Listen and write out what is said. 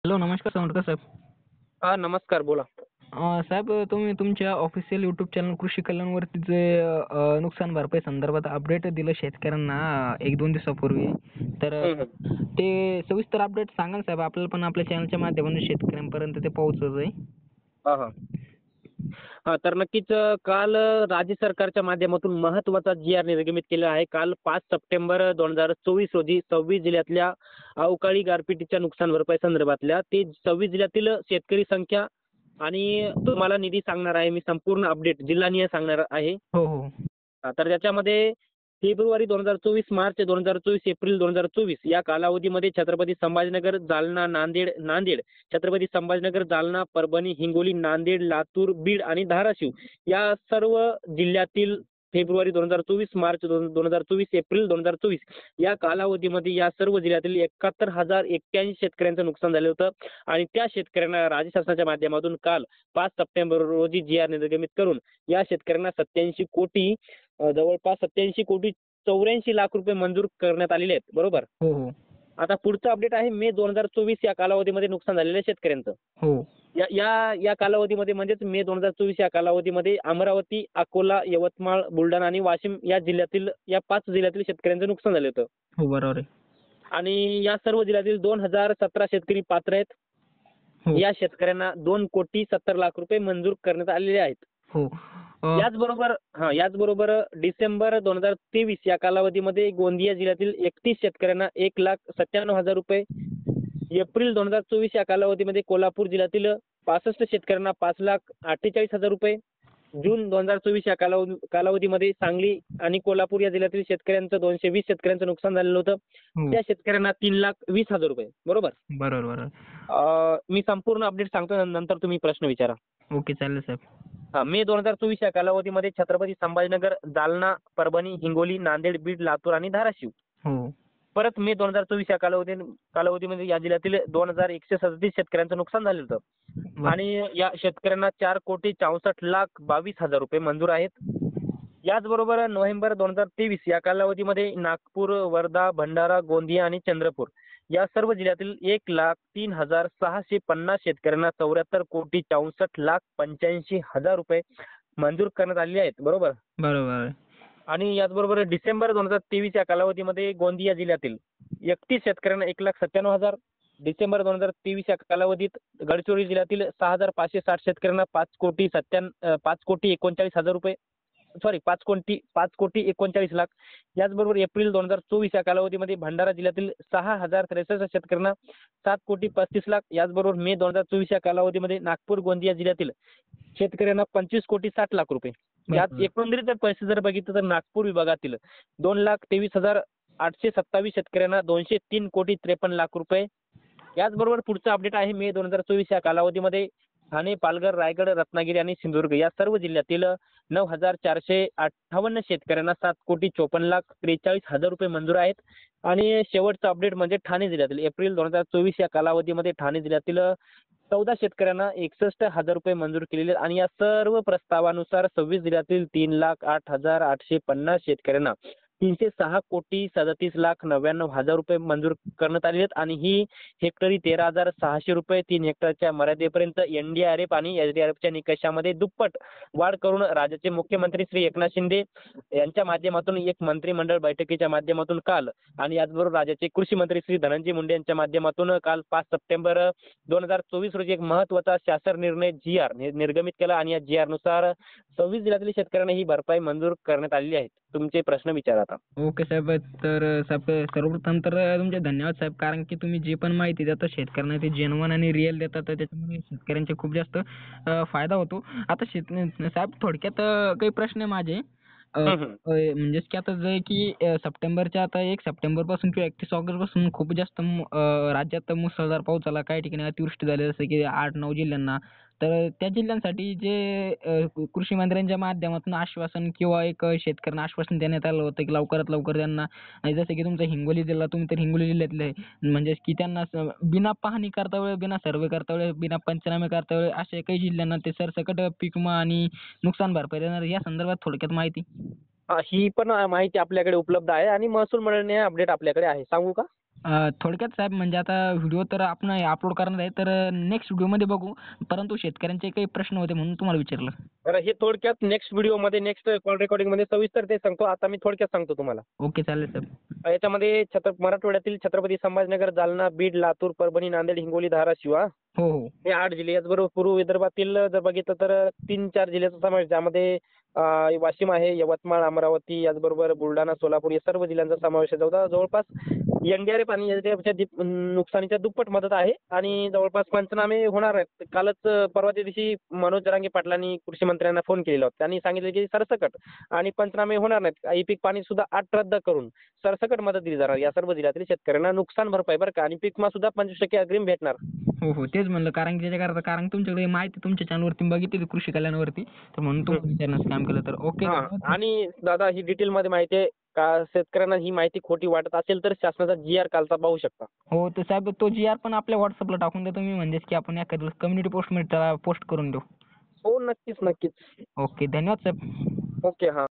Hello, नमस्कार सावंतकर साहेब. हा, नमस्कार, बोला. साहेब, तुम्ही तुमच्या ऑफिशियल यूट्यूब चॅनल कृषी कल्याणवरती जे नुकसान भरपाई संदर्भात अपडेट दिलं शेतकऱ्यांना 1-2 दिवसापूर्वी. तर हं, हं. ते सविस्तर अपडेट सांगा ना साहेब, आपल्याला पण आपल्या चॅनलच्या माध्यमातून शेतकऱ्यांपर्यंत ते पोहोचत आहे. हां, हां. हां, तर नक्कीच काल राज्य सरकारच्या माध्यमातून महत्त्वाचा जी-आर निर्गमित केला आहे. काल 5 सप्टेंबर 2024 रोजी 26 जिल्ह्यातल्या अवकाळी गारपिटीच्या नुकसान भरपाई संदर्भातल्या ते 26 जिल्ह्यातील शेतकरी संख्या आणि तुम्हाला निधी सांगणार आहे मी, संपूर्ण अपडेट जिल्हानिहाय सांगणार आहे. हो, हो. तर त्याच्यामध्ये फेब्रुवारी 2024, मार्च 2024, एप्रिल 2024 या कालावधीमध्ये छत्रपती संभाजीनगर, जालना, नांदेड, छत्रपती संभाजीनगर, जालना, परभणी, हिंगोली, नांदेड, लातूर, बीड आणि धाराशिव या सर्व जिल्ह्यातील फेब्रुवारी 2024, मार्च 2024, एप्रिल 2024 या कालावधीमध्ये या सर्व जिल्ह्यातील 71,081 शेतकऱ्यांचं नुकसान झालं होतं आणि त्या शेतकऱ्यांना राज्य शासनाच्या माध्यमातून काल 5 सप्टेंबर रोजी जी-आर निर्गमित करून या शेतकऱ्यांना 87 कोटी जवळपास 87 कोटी 84 लाख रुपये मंजूर करण्यात आलेले आहेत, बरोबर. हो, हो. आता पुढचं अपडेट आहे मे 2024 या कालावधीमध्ये नुकसान झालेल्या शेतकऱ्यांचं. हो. या या या कालावधीमध्ये म्हणजेच मे 2024 या कालावधीमध्ये अमरावती, अकोला, यवतमाळ, बुलढाणा आणि वाशिम या जिल्ह्यातील या 5 जिल्ह्यातील शेतकऱ्यांचं नुकसान झालं होतं. हो, बरोबर आहे. आणि या सर्व जिल्ह्यातील 2017 शेतकरी पात्र आहेत. हो, या शेतकऱ्यांना 2,70,00,000 रुपये मंजूर करण्यात आलेले आहेत. हो. अ, याचबरोबर डिसेंबर 2023 या कालावधीमध्ये गोंदिया जिल्ह्यातील 31 शेतकऱ्यांना 1,97,000 रुपये, एप्रिल 2024 या कालावधीमध्ये कोल्हापूर जिल्ह्यातील 65 शेतकऱ्यांना 5,48,000 रुपये, जून 2024 या कालावधीमध्ये सांगली आणि कोल्हापूर या जिल्ह्यातील शेतकऱ्यांचं 220 शेतकऱ्यांचं नुकसान झालेलं होतं. हो. त्या शेतकऱ्यांना 3,20,000 रुपये, बरोबर. बरोबर, बरोबर. मी संपूर्ण अपडेट सांगतो, नंतर तुम्ही प्रश्न विचारा. ओके, चालेल साहेब. मे 2024 या कालावधीमध्ये छत्रपती संभाजीनगर, जालना, परभणी, हिंगोली, नांदेड, बीड, लातूर आणि धाराशिव. हो. परत मे 2024 या कालावधीमध्ये या जिल्ह्यातील 2,137 शेतकऱ्यांचं नुकसान झालं होतं बर आणि या शेतकऱ्यांना 4,64,22,000 रुपये मंजूर आहेत. याचबरोबर नोव्हेंबर 2023 या कालावधीमध्ये नागपूर, वर्धा, भंडारा, गोंदिया आणि चंद्रपूर या सर्व जिल्ह्यातील 1,03,650 शेतकऱ्यांना 74,64,85,000 रुपये मंजूर करण्यात आलेले आहेत, बरोबर. बरोबर आहे. आणि याचबरोबर डिसेंबर 2023 या कालावधीमध्ये गोंदिया जिल्ह्यातील 31 शेतकऱ्यांना 1,97,000, डिसेंबर 2023 या कालावधीत गडचिरोली जिल्ह्यातील 6,560 शेतकऱ्यांना 5,39,000 रुपये, सॉरी 5,39,00,000 लाख. याचबरोबर एप्रिल 2024 या कालावधीमध्ये भंडारा जिल्ह्यातील 6,063 शेतकऱ्यांना 7,35,00,000. याचबरोबर मे 2024 या कालावधीमध्ये नागपूर, गोंदिया जिल्ह्यातील शेतकऱ्यांना 25,60,00,000 रुपये. यात बरोबर. एकंदरीत जर पैसे जर बघितलं तर नागपूर विभागातील 2,23,827 शेतकऱ्यांना 203,53,00,000 रुपये. याचबरोबर पुढचं अपडेट आहे मे 2024 या कालावधीमध्ये ठाणे, पालघर, रायगड, रत्नागिरी आणि सिंधुदुर्ग या सर्व जिल्ह्यातील 9,458 शेतकऱ्यांना 7,54,43,000 रुपये मंजूर आहेत. आणि शेवटचं अपडेट म्हणजे ठाणे जिल्ह्यातील एप्रिल 2024 या कालावधीमध्ये ठाणे जिल्ह्यातील 14 शेतकऱ्यांना 61,000 रुपये मंजूर केलेले आहेत. आणि या सर्व प्रस्तावानुसार 26 जिल्ह्यातील 3,08,850 शेतकऱ्यांना 306,37,99,000 रुपये मंजूर करण्यात आलेले आहेत. आणि ही हेक्टरी 13,600 रुपये 3 हेक्टरच्या मर्यादेपर्यंत एनडीआरएफ आणि एसडीआरएफच्या निकषामध्ये दुप्पट वाढ करून राज्याचे मुख्यमंत्री श्री एकनाथ शिंदे यांच्या माध्यमातून एक मंत्रिमंडळ बैठकीच्या माध्यमातून काल आणि याचबरोबर राज्याचे कृषी मंत्री श्री धनंजय मुंडे यांच्या माध्यमातून काल 5 सप्टेंबर 2024 रोजी एक महत्त्वाचा शासन निर्णय जी-आर निर्गमित केला आणि या जी-आर नुसार 26 जिल्ह्यातील शेतकऱ्यांना ही भरपाई मंजूर करण्यात आलेली आहे. तुमचे प्रश्न विचारा आता. ओके साहेब. तर साहेब, सर्वप्रथम तर तुमचे धन्यवाद साहेब, कारण की तुम्ही जी पण माहिती देता शेतकऱ्यांना ती जेन्युइन आणि रिअल देतात, तर त्याच्यामुळे शेतकऱ्यांचे खूप जास्त फायदा होतो. आता साहेब, थोडक्यात काही प्रश्न आहे माझे. हं, हं. म्हणजेच की आता जे की सप्टेंबरच्या आता 1 सप्टेंबरपासून किंवा 31 ऑगस्टपासून खूप जास्त राज्यात मुसळधार पाऊस झाला. काही ठिकाणी अतिवृष्टी झाली, जसं की 8-9 जिल्ह्यांना. तर त्या जिल्ह्यांसाठी जे कृषी मंत्र्यांच्या माध्यमातून आश्वासन किंवा एक शेतकऱ्यांना आश्वासन देण्यात आलं होतं, की लवकरात लवकर त्यांना, आणि जसं की तुमचा हिंगोली जिल्हा, तुम्ही तर हिंगोली जिल्ह्यातले आहे. म्हणजेच की त्यांना बिना पाहणी करता वेळ, बिना सर्व्हे करता वेळ, बिना पंचनामे करता वेळ, अशा काही जिल्ह्यांना ते सरसकट पीक विमा आणि नुकसान भरपाई देणार, या संदर्भात थोडक्यात माहिती. ही पण माहिती आपल्याकडे उपलब्ध आहे आणि महसूल मंडळाने अपडेट आपल्याकडे आहे. सांगू का? थोडक्यात साहेब म्हणजे आता व्हिडिओ तर आपण अपलोड करणार आहे तर नेक्स्ट व्हिडिओमध्ये बघू. परंतु शेतकऱ्यांचे काही प्रश्न होते म्हणून तुम्हाला विचारलं. तर हे थोडक्यात नेक्स्ट व्हिडिओमध्ये नेक्स्ट कॉल रेकॉर्डिंगमध्ये सविस्तर ते सांगतो. आता मी थोडक्यात सांगतो तुम्हाला. ओके चालेल साहेब. याच्यामध्ये मराठवाड्यातील छत्रपती संभाजीनगर, जालना, बीड, लातूर, परभणी, नांदेड, हिंगोली, धाराशिव हो हो. हे 8 जिल्हे. याचबरोबर पूर्व विदर्भातील जर बघितलं तर 3-4 जिल्ह्याचा समावेश, ज्यामध्ये वाशिम आहे, यवतमाळ, अमरावती, याचबरोबर बुलढाणा, सोलापूर या सर्व जिल्ह्यांचा समावेश आहे. जवळपास NDRF आणि याच्या नुकसानीच्या दुप्पट मदत आहे आणि जवळपास पंचनामे होणार आहेत. कालच परवाच्या दिवशी मनोज जरांगे पाटलांनी कृषी मंत्र्यांना फोन केलेला होता. त्यांनी सांगितलं की सरसकट आणि पंचनामे होणार नाहीत. ई पीक पाणी सुद्धा 8 रद्द करून सरसकट मदत दिली जाणार या सर्व जिल्ह्यातील शेतकऱ्यांना. नुकसान भरपाई बरं का, आणि पीक विमा सुद्धा 25% अग्रिम भेटणार. हो हो. तेच म्हणलं कारण की त्याच्याकरता कारण तुमच्याकडे माहिती तुमच्या चॅनलवरती बघितली कृषी कल्याणवरती तर म्हणून तुम्हाला विचारण्याचं काम केलं तर ओके. हां, आणि दादा ही डिटेलमध्ये माहिती आहे का, शेतकऱ्यांना ही माहिती खोटी वाटत असेल तर शासनाचा GR कालचा पाहू शकता. हो तर साहेब तो GR पण आपल्या व्हॉट्सअपला टाकून द्या तुम्ही म्हणजेच की आपण एखाद्या कम्युनिटी पोस्टमध्ये त्याला पोस्ट करून देऊ. हो, नक्कीच. ओके धन्यवाद साहेब. ओके. हां.